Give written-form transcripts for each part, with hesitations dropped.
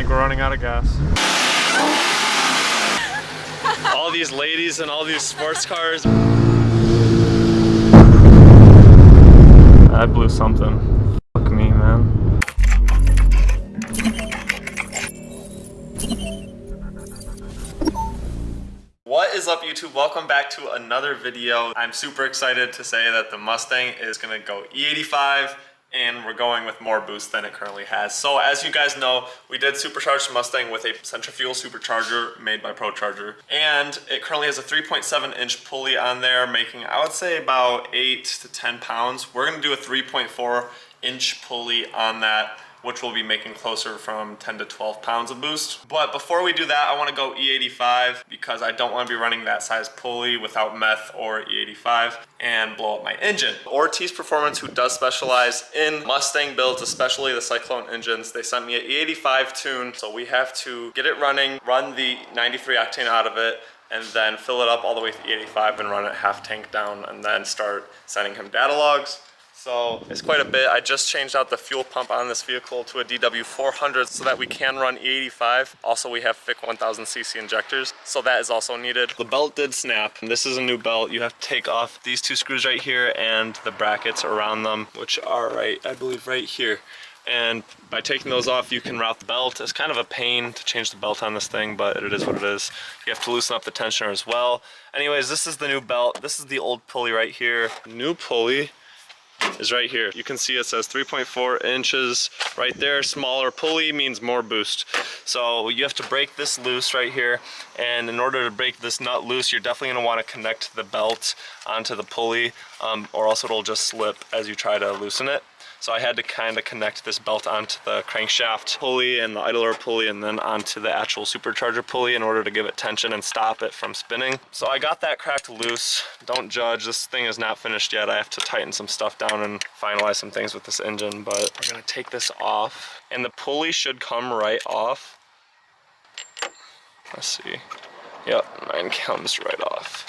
think we're running out of gas. All these ladies and all these sports cars. I blew something. Fuck me, man. What is up, YouTube? Welcome back to another video. I'm super excited to say that the Mustang is gonna go E85 and we're going with more boost than it currently has. So as you guys know, we did supercharge the Mustang with a centrifugal supercharger made by ProCharger. And it currently has a 3.7-inch pulley on there, making, I would say, about 8 to 10 pounds. We're gonna do a 3.4-inch pulley on that, which will be making closer from 10 to 12 pounds of boost. But before we do that, I wanna go E85 because I don't wanna be running that size pulley without meth or E85 and blow up my engine. Ortiz Performance, who does specialize in Mustang builds, especially the Cyclone engines, they sent me an E85 tune, so we have to get it running, run the 93 octane out of it, and then fill it up all the way to E85 and run it half tank down, and then start sending him data logs. So it's quite a bit. I just changed out the fuel pump on this vehicle to a DW400 so that we can run E85. Also, we have FIC 1000cc injectors, so that is also needed. The belt did snap. This is a new belt. You have to take off these two screws right here and the brackets around them, which are right, I believe, right here. And by taking those off, you can route the belt. It's kind of a pain to change the belt on this thing, but it is what it is. You have to loosen up the tensioner as well. Anyways, this is the new belt. This is the old pulley right here. New pulley is right here. You can see it says 3.4 inches right there. Smaller pulley means more boost. So you have to break this loose right here. And in order to break this nut loose, you're definitely gonna wanna connect the belt onto the pulley, or else it'll just slip as you try to loosen it. So I had to kind of connect this belt onto the crankshaft pulley and the idler pulley and then onto the actual supercharger pulley in order to give it tension and stop it from spinning. So I got that cracked loose. Don't judge, this thing is not finished yet. I have to tighten some stuff down and finalize some things with this engine, but we're gonna take this off. And the pulley should come right off. Let's see. Yep, 9 comes right off.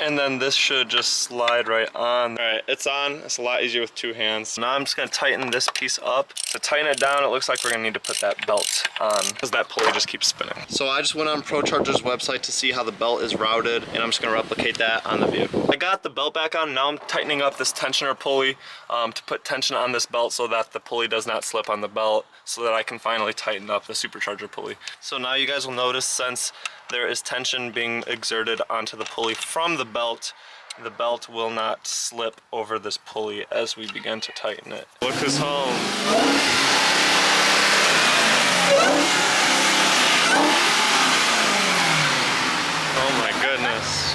And then this should just slide right on. All right, it's on. It's a lot easier with two hands. Now I'm just gonna tighten this piece up. To tighten it down, it looks like we're gonna need to put that belt on because that pulley just keeps spinning. So I just went on ProCharger's website to see how the belt is routed, and I'm just gonna replicate that on the vehicle. I got the belt back on. Now I'm tightening up this tensioner pulley to put tension on this belt so that the pulley does not slip on the belt, so that I can finally tighten up the supercharger pulley. So now you guys will notice, since there is tension being exerted onto the pulley from the belt will not slip over this pulley as we begin to tighten it. Look who's home. Oh my goodness.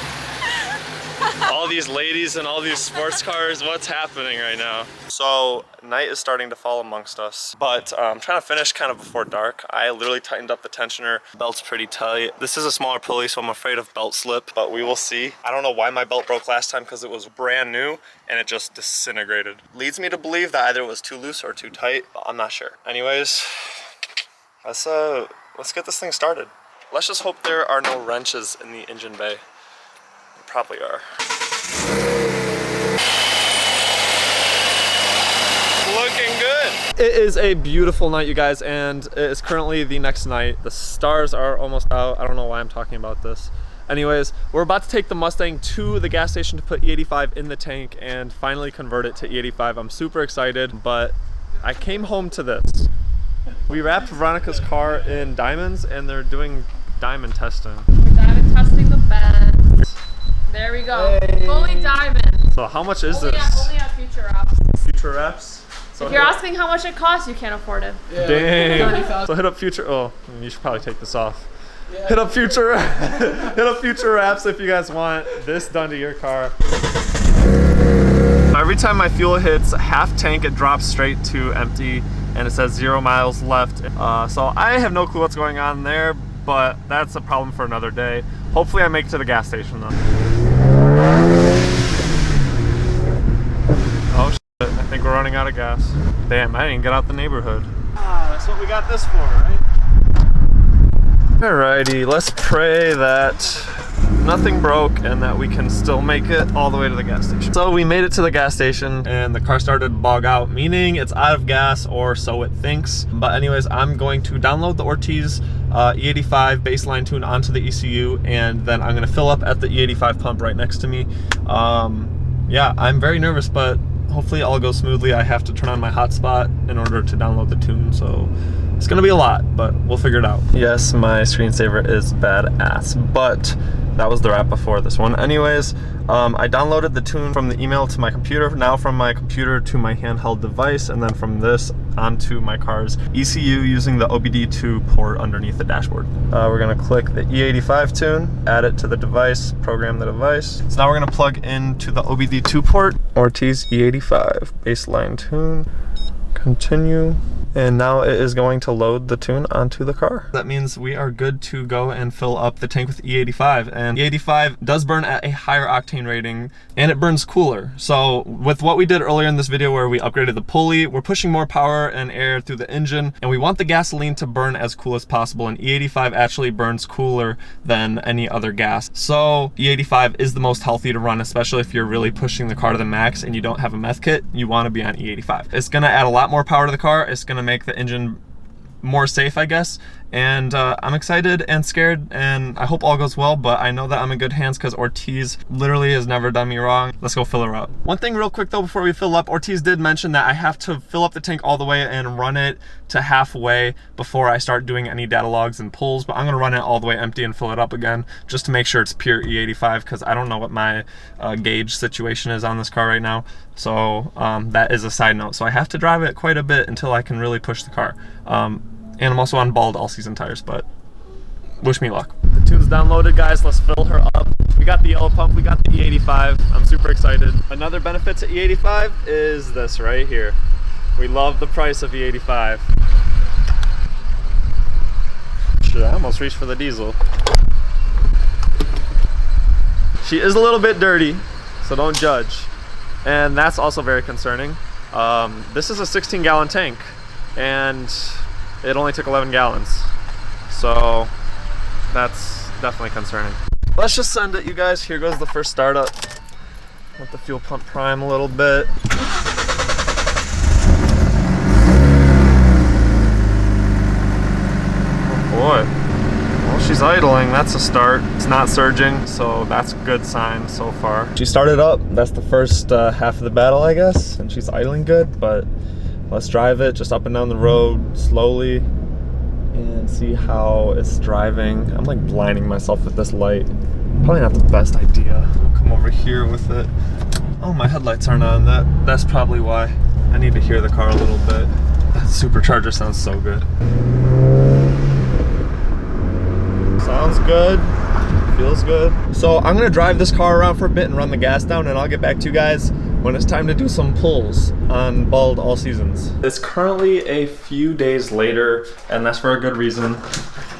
All these ladies and all these sports cars, what's happening right now? So night is starting to fall amongst us, but I'm trying to finish kind of before dark. I literally tightened up the tensioner. Belt's pretty tight. This is a smaller pulley, so I'm afraid of belt slip, but we will see. I don't know why my belt broke last time because it was brand new and it just disintegrated. Leads me to believe that either it was too loose or too tight, but I'm not sure. Anyways, let's get this thing started. Let's just hope there are no wrenches in the engine bay. There probably are. Looking good. It is a beautiful night, you guys, and it is currently the next night. The stars are almost out. I don't know why I'm talking about this. Anyways, we're about to take the Mustang to the gas station to put E85 in the tank and finally convert it to E85. I'm super excited, but I came home to this. We wrapped Veronica's car in diamonds and they're doing diamond testing. We're diamond testing the bend. There we go. Hey. Fully diamond. So how much is this? Only at future reps. Future reps? So if you're asking how much it costs, you can't afford it. Yeah, dang. So hit up future. Oh, you should probably take this off. Yeah. Hit up future. Hit up future wraps if you guys want this done to your car. Every time my fuel hits half tank, it drops straight to empty, and it says 0 miles left. So I have no clue what's going on there, but that's a problem for another day. Hopefully I make it to the gas station though. Oh shit, I think we're running out of gas. Damn, I didn't get out the neighborhood. Ah, that's what we got this for, right? Alrighty, let's pray that nothing broke and that we can still make it all the way to the gas station. So we made it to the gas station and the car started to bog out, meaning it's out of gas, or so it thinks. But anyways, I'm going to download the Ortiz E85 baseline tune onto the ECU, and then I'm gonna fill up at the E85 pump right next to me. Yeah, I'm very nervous, but hopefully all goes smoothly. I have to turn on my hotspot in order to download the tune, so it's gonna be a lot, but we'll figure it out. Yes, my screensaver is badass, but that was the wrap before this one. Anyways, I downloaded the tune from the email to my computer, now from my computer to my handheld device, and then from this onto my car's ECU using the OBD2 port underneath the dashboard. We're gonna click the E85 tune, add it to the device, program the device. So now we're gonna plug into the OBD2 port, Ortiz E85 baseline tune, continue. And now it is going to load the tune onto the car. That means we are good to go and fill up the tank with E85. And E85 does burn at a higher octane rating and it burns cooler. So with what we did earlier in this video where we upgraded the pulley, we're pushing more power and air through the engine, and we want the gasoline to burn as cool as possible. And E85 actually burns cooler than any other gas. So E85 is the most healthy to run, especially if you're really pushing the car to the max and you don't have a meth kit. You want to be on E85. It's gonna add a lot more power to the car. It's gonna make the engine more safe, I guess. And I'm excited and scared, and I hope all goes well, but I know that I'm in good hands because Ortiz literally has never done me wrong. Let's go fill her up. One thing real quick though before we fill up, Ortiz did mention that I have to fill up the tank all the way and run it to halfway before I start doing any data logs and pulls, but I'm gonna run it all the way empty and fill it up again just to make sure it's pure E85, because I don't know what my gauge situation is on this car right now. So that is a side note. So I have to drive it quite a bit until I can really push the car. And I'm also on bald all-season tires, but wish me luck. The tune's downloaded, guys. Let's fill her up. We got the yellow pump, we got the E85. I'm super excited. Another benefit to E85 is this right here. We love the price of E85. Shit, I almost reached for the diesel. She is a little bit dirty, so don't judge. And that's also very concerning. This is a 16-gallon tank, and it only took 11 gallons. So that's definitely concerning. Let's just send it, you guys. Here goes the first startup. Let the fuel pump prime a little bit. Oh boy. Well, she's idling. That's a start. It's not surging, so that's a good sign so far. She started up. That's the first half of the battle, I guess. And she's idling good, but let's drive it just up and down the road slowly and see how it's driving. I'm like blinding myself with this light. Probably not the best idea. I'll come over here with it. Oh, my headlights aren't on. That's probably why. I need to hear the car a little bit. That supercharger sounds so good. Sounds good. Feels good. So I'm gonna drive this car around for a bit and run the gas down, and I'll get back to you guys when it's time to do some pulls on bald all seasons. It's currently a few days later, and that's for a good reason.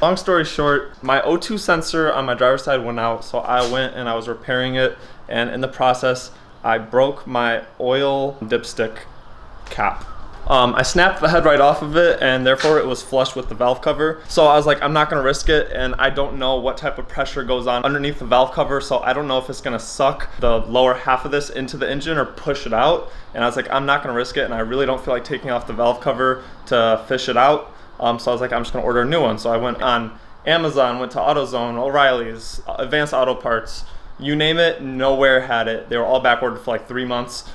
Long story short, my O2 sensor on my driver's side went out, so I went and I was repairing it, and in the process, I broke my oil dipstick cap. I snapped the head right off of it, and therefore it was flush with the valve cover. So I was like, I'm not gonna risk it, and I don't know what type of pressure goes on underneath the valve cover, so I don't know if it's gonna suck the lower half of this into the engine or push it out. And I was like, I'm not gonna risk it, and I really don't feel like taking off the valve cover to fish it out. So I was like, I'm just gonna order a new one. So I went on Amazon, went to AutoZone, O'Reilly's, Advanced Auto Parts, you name it, nowhere had it. They were all back ordered for like 3 months.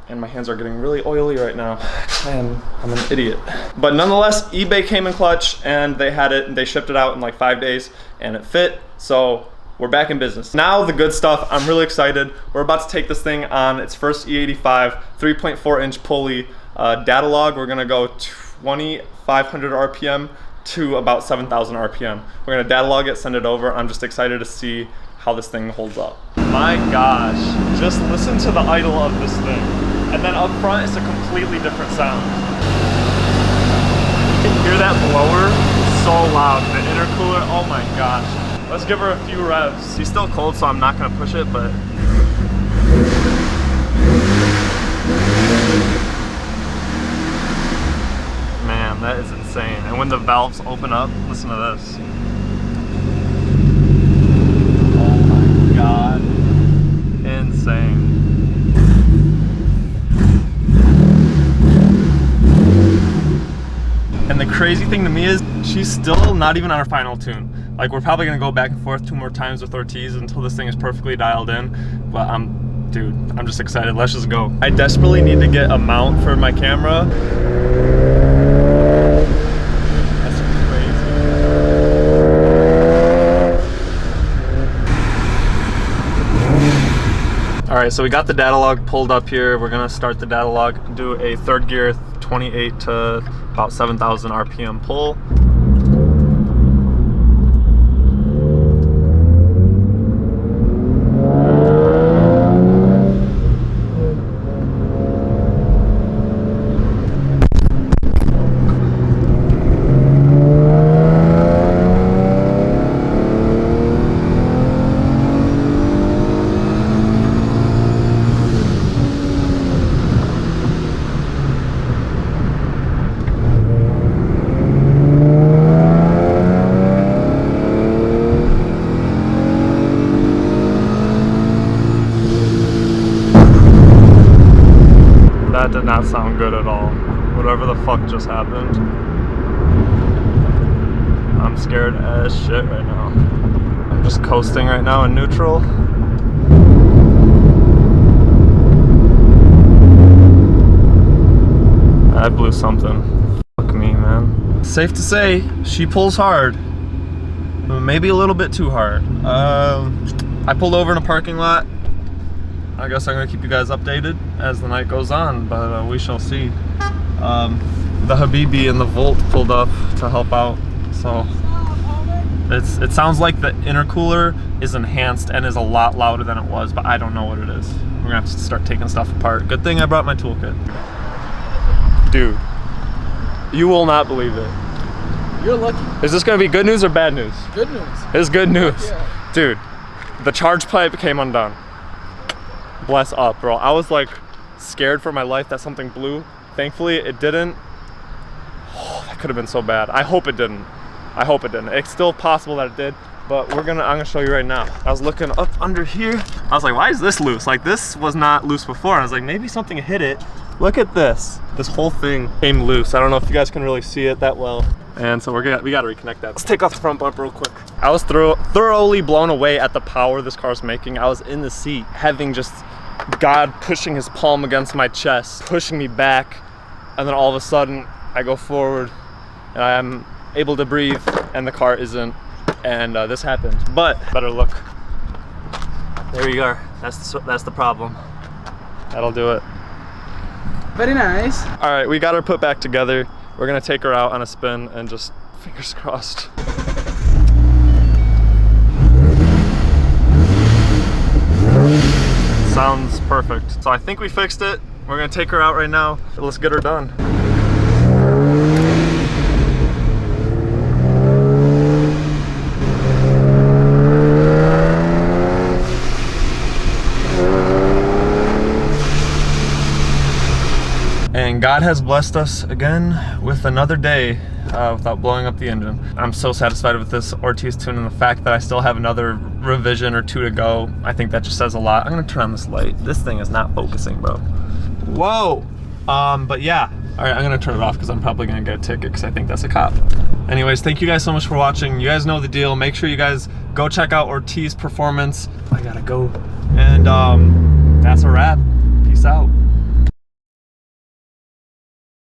And my hands are getting really oily right now. Man, I'm an idiot. But nonetheless, eBay came in clutch, and they had it, and they shipped it out in like 5 days, and it fit. So we're back in business. Now the good stuff. I'm really excited. We're about to take this thing on its first E85 3.4-inch pulley data log. We're gonna go 2,500 RPM to about 7,000 RPM. We're gonna data log it, send it over. I'm just excited to see how this thing holds up. My gosh, just listen to the idle of this thing. And then up front, it's a completely different sound. You can hear that blower? It's so loud. The intercooler, oh my gosh. Let's give her a few revs. She's still cold, so I'm not gonna push it, but. Man, that is insane. And when the valves open up, listen to this. Oh the crazy thing to me is she's still not even on her final tune. Like, we're probably gonna go back and forth 2 more times with Ortiz until this thing is perfectly dialed in. But dude, I'm just excited. Let's just go. I desperately need to get a mount for my camera. That's crazy. All right, so we got the data log pulled up here. We're gonna start the data log, do a 3rd gear 28 to about 7,000 RPM pull. That did not sound good at all. Whatever the fuck just happened. I'm scared as shit right now. I'm just coasting right now in neutral. I blew something. Fuck me, man. Safe to say, she pulls hard. Maybe a little bit too hard. I pulled over in a parking lot. I guess I'm gonna keep you guys updated as the night goes on, but we shall see. The Habibi and the Volt pulled up to help out, so it sounds like the intercooler is enhanced and is a lot louder than it was, but I don't know what it is. We're gonna have to start taking stuff apart. Good thing I brought my toolkit. Dude, you will not believe it. You're lucky. Is this gonna be good news or bad news? Good news. It's good news. Yeah. Dude, the charge pipe came undone. Bless up, bro. I was like scared for my life that something blew. Thankfully it didn't. Oh, that could have been so bad. I hope it didn't. I hope it didn't. It's still possible that it did, but I'm gonna show you right now. I was looking up under here. I was like, why is this loose? Like, this was not loose before. I was like, maybe something hit it. Look at this. This whole thing came loose. I don't know if you guys can really see it that well. And so we gotta reconnect that. Let's take off the front bumper real quick. I was thoroughly blown away at the power this car's making. I was in the seat, having just God pushing his palm against my chest, pushing me back, and then all of a sudden I go forward and I'm able to breathe and the car isn't, and this happened. But better look. There you are. That's the problem. That'll do it. Very nice. All right, we got her put back together. We're gonna take her out on a spin and just fingers crossed. Sounds perfect. So I think we fixed it. We're gonna take her out right now. Let's get her done. And God has blessed us again with another day without blowing up the engine. I'm so satisfied with this Ortiz tune, and the fact that I still have another revision or 2 to go. I think that just says a lot. I'm gonna turn on this light. This thing is not focusing, bro. Whoa. But yeah. All right, I'm gonna turn it off because I'm probably gonna get a ticket because I think that's a cop. Anyways, thank you guys so much for watching. You guys know the deal. Make sure you guys go check out Ortiz Performance. I gotta go. And that's a wrap.